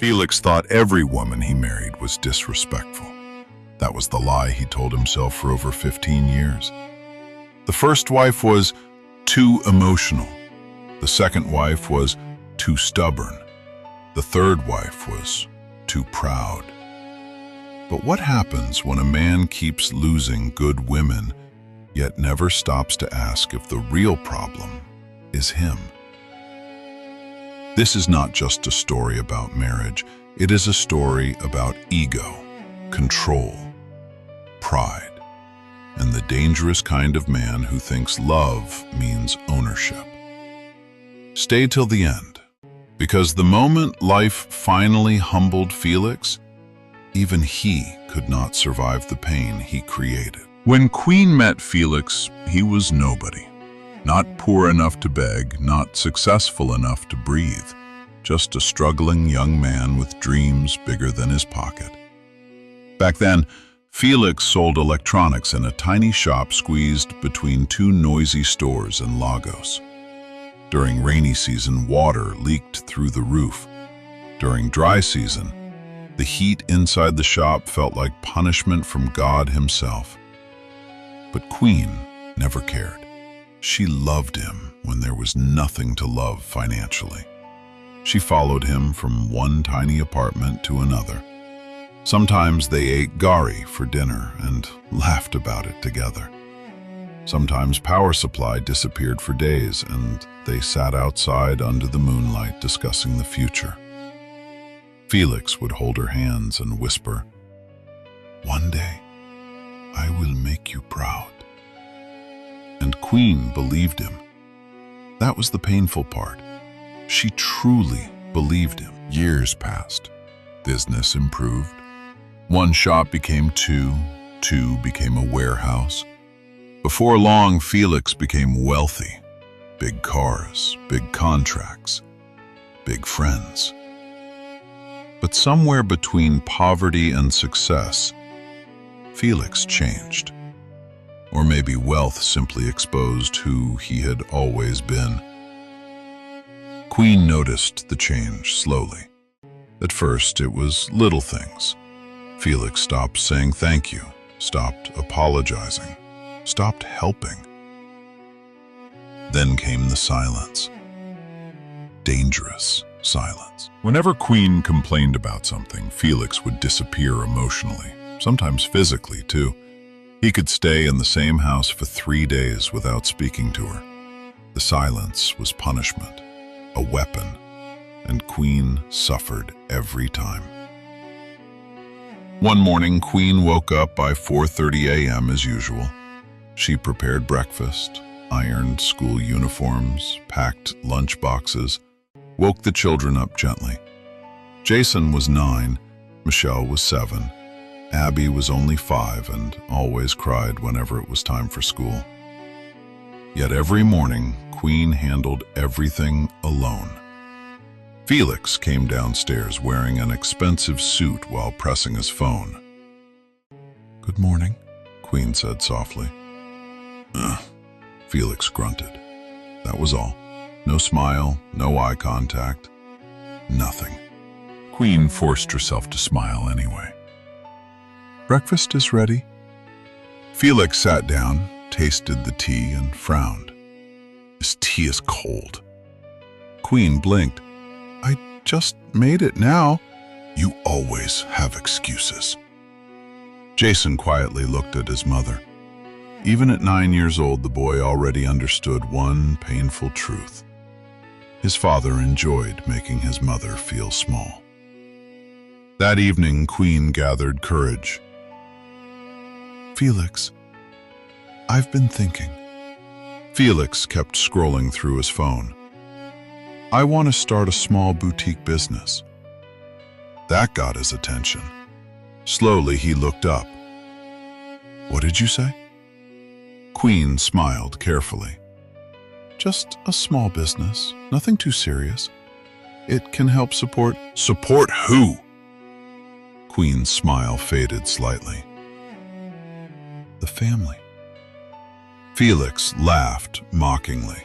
Felix thought every woman he married was disrespectful. That was the lie he told himself for over 15 years. The first wife was too emotional. The second wife was too stubborn. The third wife was too proud. But what happens when a man keeps losing good women, yet never stops to ask if the real problem is him? This is not just a story about marriage. It is a story about ego, control, pride, and the dangerous kind of man who thinks love means ownership. Stay till the end, because the moment life finally humbled Felix, even he could not survive the pain he created. When Queen met Felix, he was nobody. Not poor enough to beg, not successful enough to breathe. Just a struggling young man with dreams bigger than his pocket. Back then, Felix sold electronics in a tiny shop squeezed between two noisy stores in Lagos. During rainy season, water leaked through the roof. During dry season, the heat inside the shop felt like punishment from God himself. But Queen never cared. She loved him when there was nothing to love financially. She followed him from one tiny apartment to another. Sometimes they ate gari for dinner and laughed about it together. Sometimes power supply disappeared for days and they sat outside under the moonlight discussing the future. Felix would hold her hands and whisper, "One day, I will make you proud." And Queen believed him. That was the painful part. She truly believed him. Years passed. Business improved. One shop became two became a warehouse. Before long, Felix became wealthy. Big cars, big contracts, big friends. But somewhere between poverty and success, Felix changed. Or maybe wealth simply exposed who he had always been. Queen noticed the change slowly. At first, it was little things. Felix stopped saying thank you, stopped apologizing, stopped helping. Then came the silence. Dangerous silence. Whenever Queen complained about something, Felix would disappear emotionally, sometimes physically too. He could stay in the same house for 3 days without speaking to her. The silence was punishment, a weapon, and Queen suffered every time. One morning, Queen woke up by 4:30 a.m. as usual. She prepared breakfast, ironed school uniforms, packed lunch boxes, woke the children up gently. Jason was 9, Michelle was 7, Abby was only 5 and always cried whenever it was time for school. Yet every morning, Queen handled everything alone. Felix came downstairs wearing an expensive suit while pressing his phone. "Good morning," Queen said softly. Felix grunted. That was all. No smile, no eye contact, nothing. Queen forced herself to smile anyway. "Breakfast is ready." Felix sat down, tasted the tea, and frowned. "This tea is cold." Queen blinked. "I just made it now." "You always have excuses." Jason quietly looked at his mother. Even at 9 years old, the boy already understood one painful truth. His father enjoyed making his mother feel small. That evening, Queen gathered courage. "Felix, I've been thinking." Felix kept scrolling through his phone. "I want to start a small boutique business." That got his attention. Slowly, he looked up. "What did you say?" Queen smiled carefully. "Just a small business, nothing too serious. It can help support—" "Support who?" Queen's smile faded slightly. "The family." Felix laughed mockingly.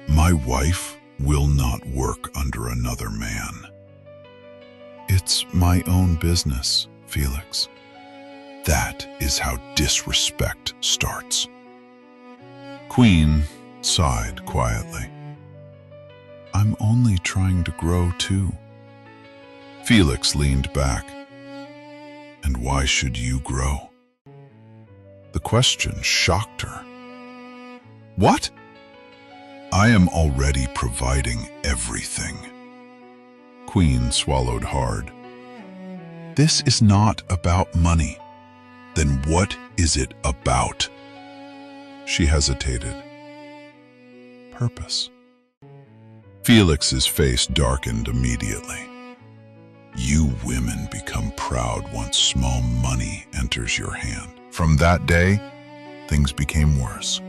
"My wife will not work under another man." It's my own business, Felix. That is how disrespect starts. Queen sighed quietly. I'm only trying to grow too. Felix leaned back. And why should you grow? The question shocked her. What? I am already providing everything. Queen swallowed hard. This is not about money. Then what is it about? She hesitated. Purpose. Felix's face darkened immediately. You women become proud once small money enters your hand. From that day, things became worse.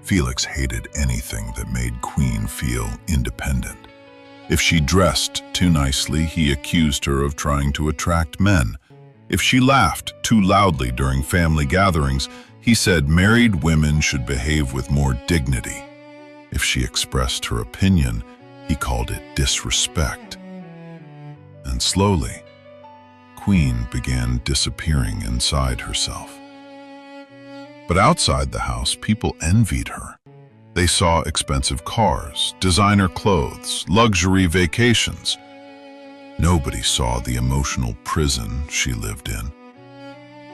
Felix hated anything that made Queen feel independent. If she dressed too nicely, he accused her of trying to attract men. If she laughed too loudly during family gatherings, he said married women should behave with more dignity. If she expressed her opinion, he called it disrespect. And slowly, Queen began disappearing inside herself. But outside the house, people envied her. They saw expensive cars, designer clothes, luxury vacations. Nobody saw the emotional prison she lived in.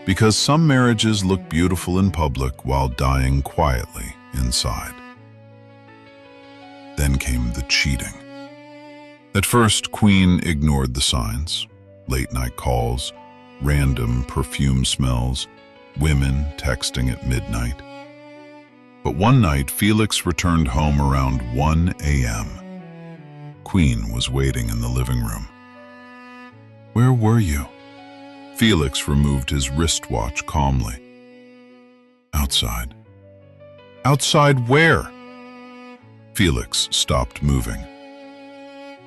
Because some marriages look beautiful in public while dying quietly inside. Then came the cheating. At first, Queen ignored the signs, late-night calls, random perfume smells, women texting at midnight. But one night, Felix returned home around 1 a.m. Queen was waiting in the living room. Where were you? Felix removed his wristwatch calmly. Outside. Outside where? Felix stopped moving.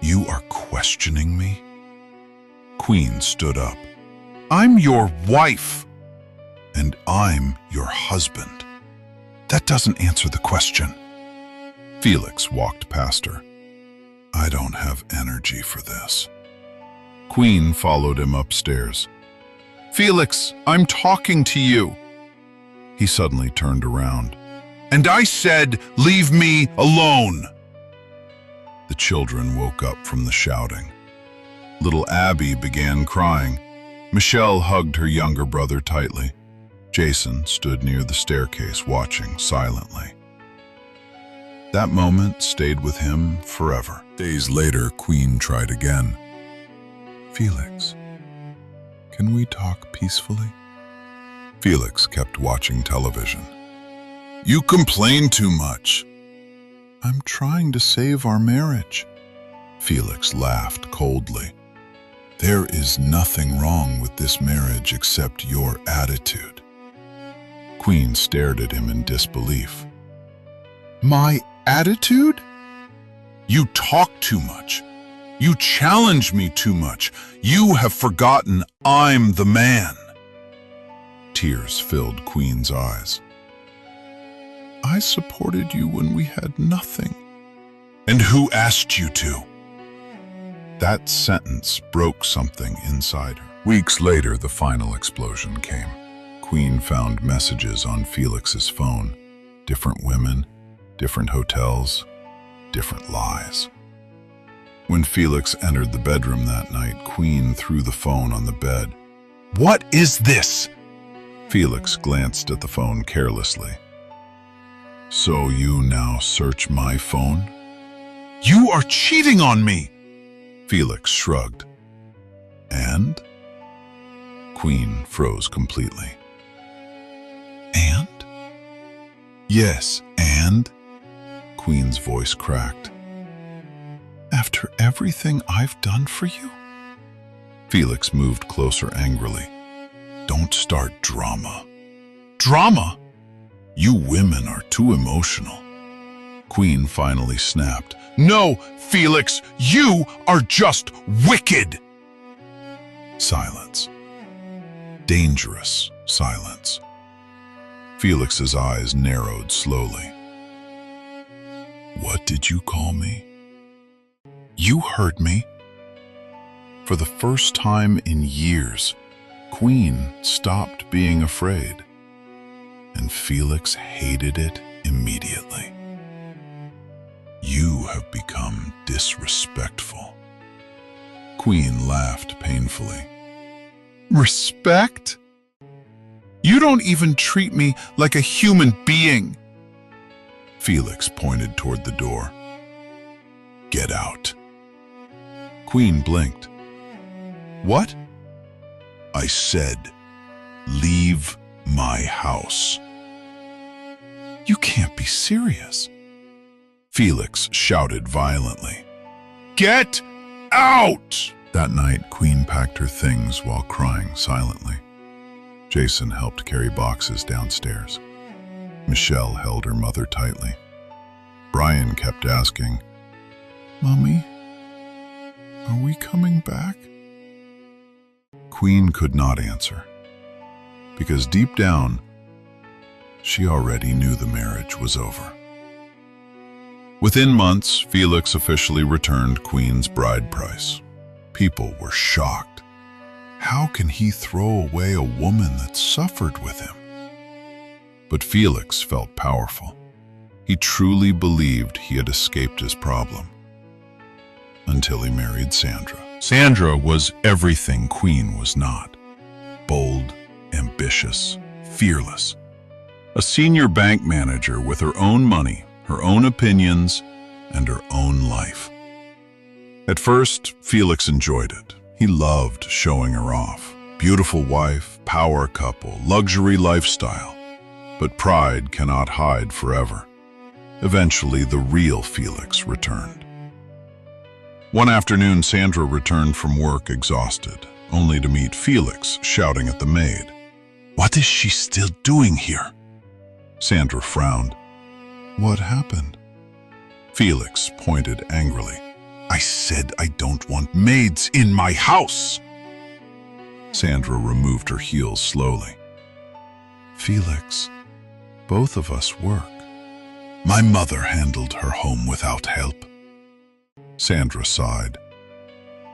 You are questioning me? Queen stood up. I'm your wife. And I'm your husband. That doesn't answer the question. Felix walked past her. I don't have energy for this. Queen followed him upstairs. Felix, I'm talking to you. He suddenly turned around. And I said, leave me alone. The children woke up from the shouting. Little Abby began crying. Michelle hugged her younger brother tightly. Jason stood near the staircase watching silently. That moment stayed with him forever. Days later, Queen tried again. Felix, can we talk peacefully? Felix kept watching television. You complain too much. I'm trying to save our marriage. Felix laughed coldly. There is nothing wrong with this marriage except your attitude. Queen stared at him in disbelief. My attitude? You talk too much. You challenge me too much. You have forgotten I'm the man. Tears filled Queen's eyes. I supported you when we had nothing. And who asked you to? That sentence broke something inside her. Weeks later, the final explosion came. Queen found messages on Felix's phone. Different women, different hotels, different lies. When Felix entered the bedroom that night, Queen threw the phone on the bed. What is this? Felix glanced at the phone carelessly. So you now search my phone? You are cheating on me! Felix shrugged. And? Queen froze completely. And? Yes, and? Queen's voice cracked. After everything I've done for you? Felix moved closer angrily. Don't start drama. Drama? You women are too emotional. Queen finally snapped. No, Felix, you are just wicked! Silence. Dangerous silence. Felix's eyes narrowed slowly. What did you call me? You heard me. For the first time in years, Queen stopped being afraid, and Felix hated it immediately. "You have become disrespectful." Queen laughed painfully. "Respect? You don't even treat me like a human being." Felix pointed toward the door. "Get out." Queen blinked. "What?" "I said, leave my house." "You can't be serious." Felix shouted violently. "Get out!" That night, Queen packed her things while crying silently. Jason helped carry boxes downstairs. Michelle held her mother tightly. Brian kept asking, "Mommy, are we coming back?" Queen could not answer, because deep down, she already knew the marriage was over. Within months, Felix officially returned Queen's bride price. People were shocked. How can he throw away a woman that suffered with him? But Felix felt powerful. He truly believed he had escaped his problem. Until he married Sandra. Sandra was everything Queen was not. Bold, ambitious, fearless. A senior bank manager with her own money, her own opinions, and her own life. At first, Felix enjoyed it. He loved showing her off. Beautiful wife, power couple, luxury lifestyle. But pride cannot hide forever. Eventually, the real Felix returned. One afternoon, Sandra returned from work exhausted, only to meet Felix shouting at the maid. "What is she still doing here?" Sandra frowned. "What happened?" Felix pointed angrily. "I said I don't want maids in my house!" Sandra removed her heels slowly. "Felix, both of us work. My mother handled her home without help." Sandra sighed.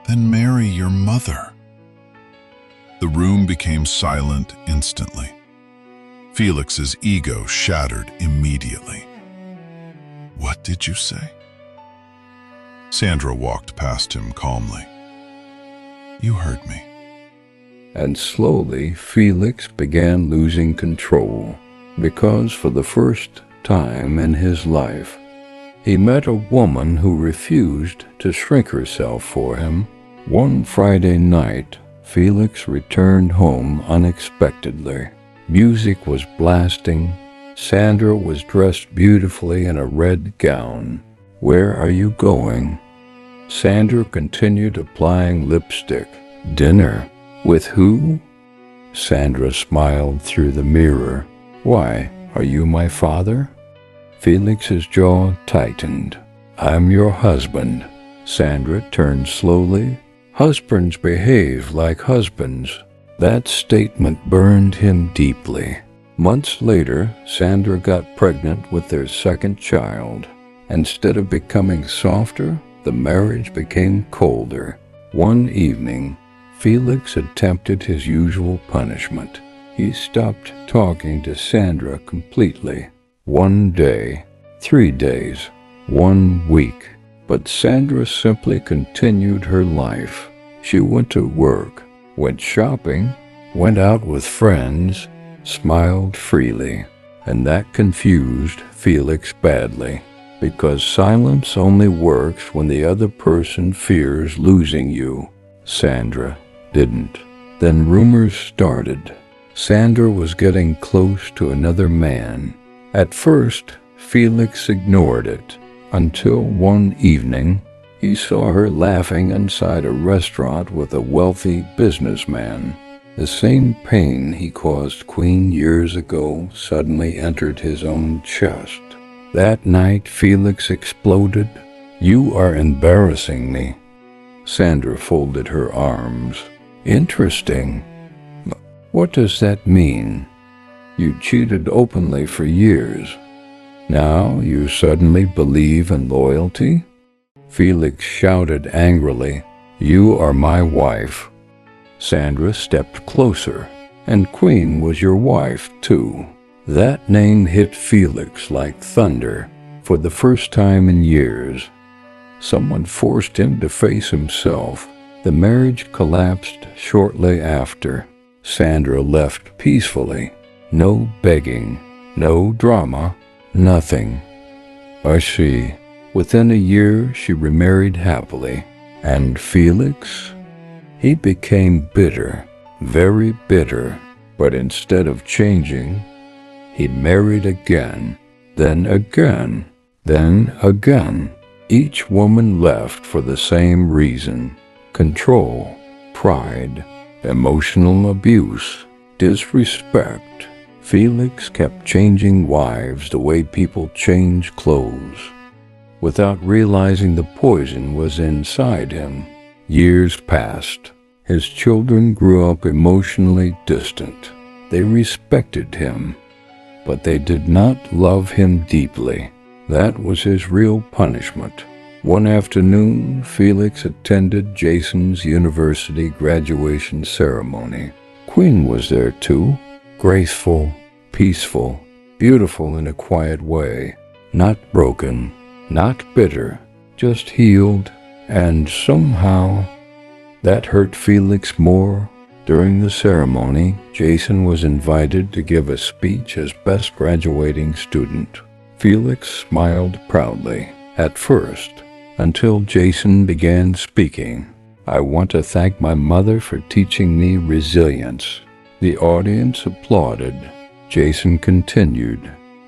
"Then marry your mother." The room became silent instantly. Felix's ego shattered immediately. "What did you say?" Sandra walked past him calmly. "You heard me." And slowly Felix began losing control, because for the first time in his life, he met a woman who refused to shrink herself for him. One Friday night, Felix returned home unexpectedly. Music was blasting. Sandra was dressed beautifully in a red gown. "Where are you going?" Sandra continued applying lipstick. "Dinner. With who?" Sandra smiled through the mirror. "Why, are you my father?" Felix's jaw tightened. "I'm your husband." Sandra turned slowly. "Husbands behave like husbands." That statement burned him deeply. Months later, Sandra got pregnant with their second child. Instead of becoming softer, the marriage became colder. One evening, Felix attempted his usual punishment. He stopped talking to Sandra completely. 1 day, 3 days, 1 week. But Sandra simply continued her life. She went to work, went shopping, went out with friends, smiled freely. And that confused Felix badly, because silence only works when the other person fears losing you. Sandra didn't. Then rumors started. Sandra was getting close to another man. At first, Felix ignored it, until one evening, he saw her laughing inside a restaurant with a wealthy businessman. The same pain he caused Queen years ago suddenly entered his own chest. That night, Felix exploded. "You are embarrassing me." Sandra folded her arms. "Interesting. What does that mean? You cheated openly for years. Now you suddenly believe in loyalty?" Felix shouted angrily, You are my wife." Sandra stepped closer. "And Queen was your wife, too." That name hit Felix like thunder. For the first time in years, someone forced him to face himself. The marriage collapsed shortly after. Sandra left peacefully. No begging, no drama, nothing. I see. Within a year, she remarried happily. And Felix? He became bitter, very bitter. But instead of changing, he married again, then again, then again. Each woman left for the same reason: control, pride, emotional abuse, disrespect. Felix kept changing wives the way people change clothes, without realizing the poison was inside him. Years passed. His children grew up emotionally distant. They respected him, but they did not love him deeply. That was his real punishment. One afternoon, Felix attended Jason's university graduation ceremony. Queen was there too, graceful, peaceful, beautiful in a quiet way, not broken, not bitter, just healed, and somehow that hurt Felix more. During the ceremony, Jason was invited to give a speech as best graduating student. Felix smiled proudly, at first, until Jason began speaking. "I want to thank my mother for teaching me resilience." The audience applauded. Jason continued,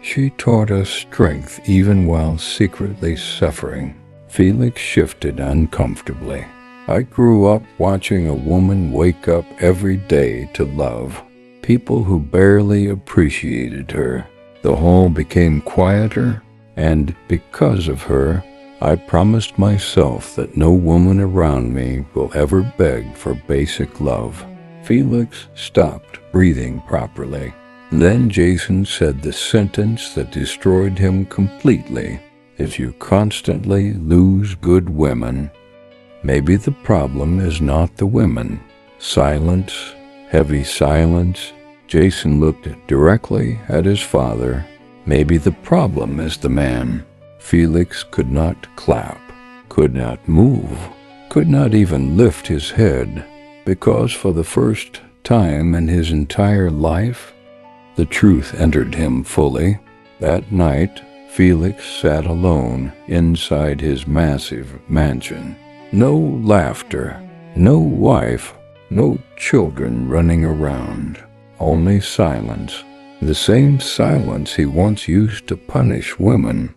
"She taught us strength even while secretly suffering." Felix shifted uncomfortably. "I grew up watching a woman wake up every day to love. People who barely appreciated her. The hall became quieter, and because of her, I promised myself that no woman around me will ever beg for basic love." Felix stopped breathing properly. Then Jason said the sentence that destroyed him completely: "If you constantly lose good women, maybe the problem is not the women." Silence, heavy silence. Jason looked directly at his father. "Maybe the problem is the man." Felix could not clap, could not move, could not even lift his head, because for the first time in his entire life, the truth entered him fully. That night, Felix sat alone inside his massive mansion. No laughter, no wife, no children running around, only silence. The same silence he once used to punish women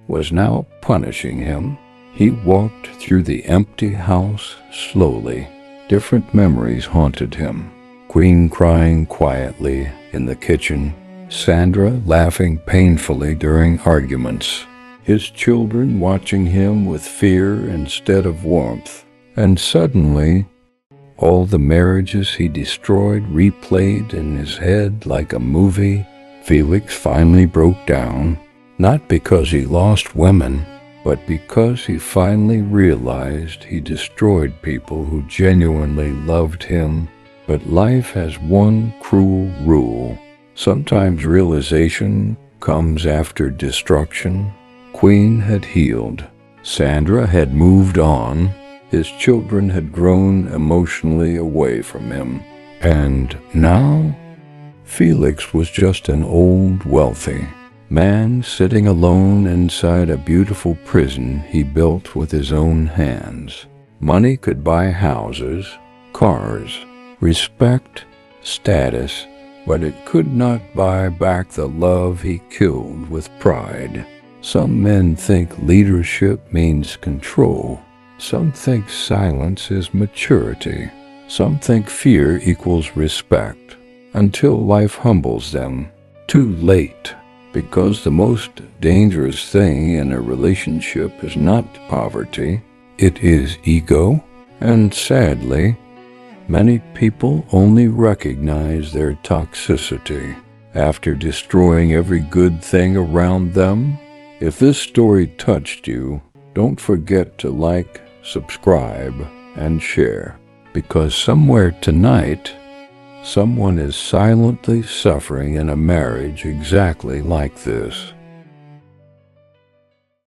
was now punishing him. He walked through the empty house slowly. Different memories haunted him. Queen crying quietly in the kitchen, Sandra laughing painfully during arguments, his children watching him with fear instead of warmth. And suddenly, all the marriages he destroyed replayed in his head like a movie. Felix finally broke down, not because he lost women, but because he finally realized he destroyed people who genuinely loved him. But life has one cruel rule. Sometimes realization comes after destruction. Queen had healed. Sandra had moved on. His children had grown emotionally away from him. And now, Felix was just an old, wealthy man sitting alone inside a beautiful prison he built with his own hands. Money could buy houses, cars, respect, status, but it could not buy back the love he killed with pride. Some men think leadership means control. Some think silence is maturity. Some think fear equals respect, until life humbles them. Too late, because the most dangerous thing in a relationship is not poverty, it is ego. And sadly, many people only recognize their toxicity after destroying every good thing around them. If this story touched you, don't forget to like, subscribe, and share, because somewhere tonight, someone is silently suffering in a marriage exactly like this.